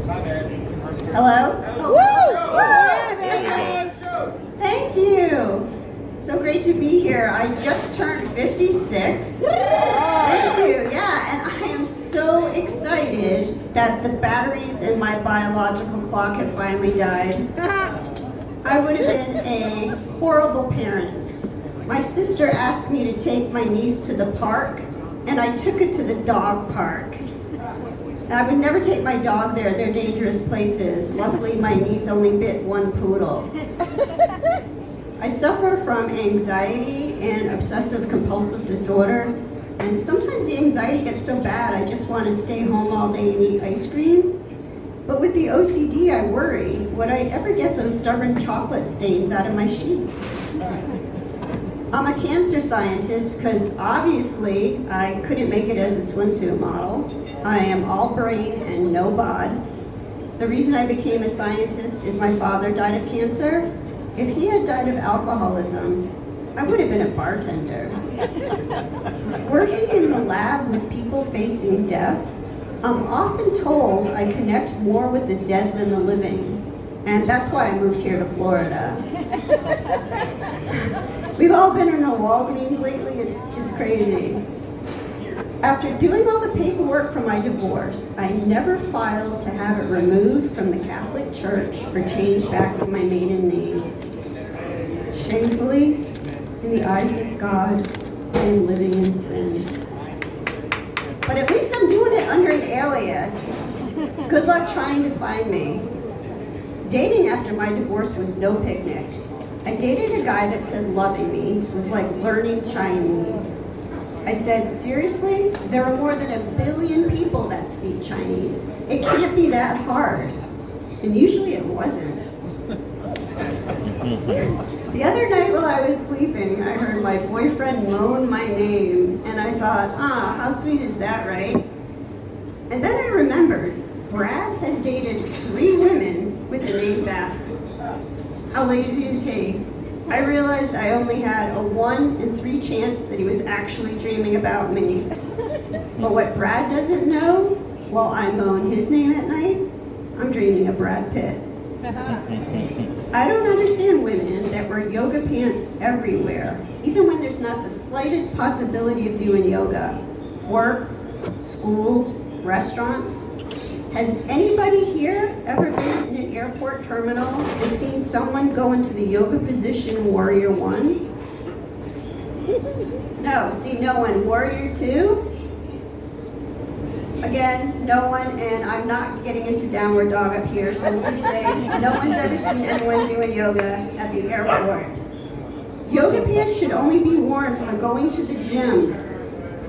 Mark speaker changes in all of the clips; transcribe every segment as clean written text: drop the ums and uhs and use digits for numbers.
Speaker 1: Hello?
Speaker 2: Woo!
Speaker 1: Thank you. So great to be here. I just turned 56. Thank you. Yeah, and I am so excited that the batteries in my biological clock have finally died. I would have been a horrible parent. My sister asked me to take my niece to the park, and I took it to the dog park. I would never take my dog there. They're dangerous places. Luckily, my niece only bit one poodle. I suffer from anxiety and obsessive compulsive disorder, and sometimes the anxiety gets so bad I just want to stay home all day and eat ice cream. But with the OCD, I worry, would I ever get those stubborn chocolate stains out of my sheets? I'm a cancer scientist because obviously I couldn't make it as a swimsuit model. I am all brain and no bod. The reason I became a scientist is my father died of cancer. If he had died of alcoholism, I would have been a bartender. Working in the lab with people facing death, I'm often told I connect more with the dead than the living. And that's why I moved here to Florida. We've all been in a Walgreens lately, it's crazy. After doing all the paperwork for my divorce, I never filed to have it removed from the Catholic Church or changed back to my maiden name. Shamefully, in the eyes of God, I am living in sin. But at least I'm doing it under an alias. Good luck trying to find me. Dating after my divorce was no picnic. I dated a guy that said loving me was like learning Chinese. I said, seriously? There are more than 1 billion people that speak Chinese. It can't be that hard. And usually it wasn't. The other night while I was sleeping, I heard my boyfriend moan my name, and I thought, how sweet is that, right? And then I remembered, Brad has dated 3 women with the name Beth. How lazy is he? I realized I only had a 1 in 3 chance that he was actually dreaming about me. But what Brad doesn't know, while I moan his name at night, I'm dreaming of Brad Pitt. I don't understand women that wear yoga pants everywhere, even when there's not the slightest possibility of doing yoga. Work, school, restaurants. Has anybody here ever been in an airport terminal and seen someone go into the yoga position Warrior 1? No, see, no one. Warrior 2? Again, no one, and I'm not getting into downward dog up here, so we'll just say no one's ever seen anyone doing yoga at the airport. Yoga pants should only be worn for going to the gym,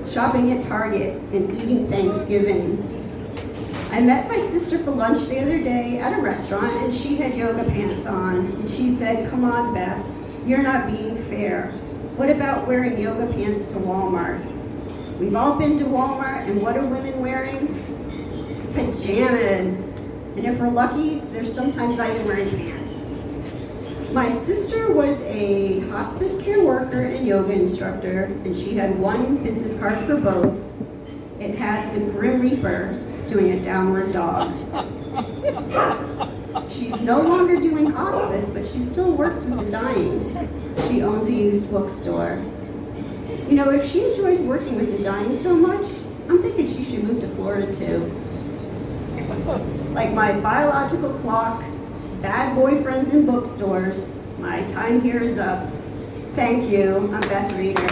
Speaker 1: shopping at Target, and eating Thanksgiving. I met my sister for lunch the other day at a restaurant, and she had yoga pants on, and she said, come on, Beth, you're not being fair. What about wearing yoga pants to Walmart? We've all been to Walmart, and what are women wearing? Pajamas. And if we're lucky, they're sometimes not even wearing pants. My sister was a hospice care worker and yoga instructor, and she had one business card for both. It had the Grim Reaper doing a downward dog. She's no longer doing hospice, but she still works with the dying. She owns a used bookstore. You know, if she enjoys working with the dying so much, I'm thinking she should move to Florida too. Like my biological clock, bad boyfriends in bookstores, my time here is up. Thank you. I'm Beth Reeder.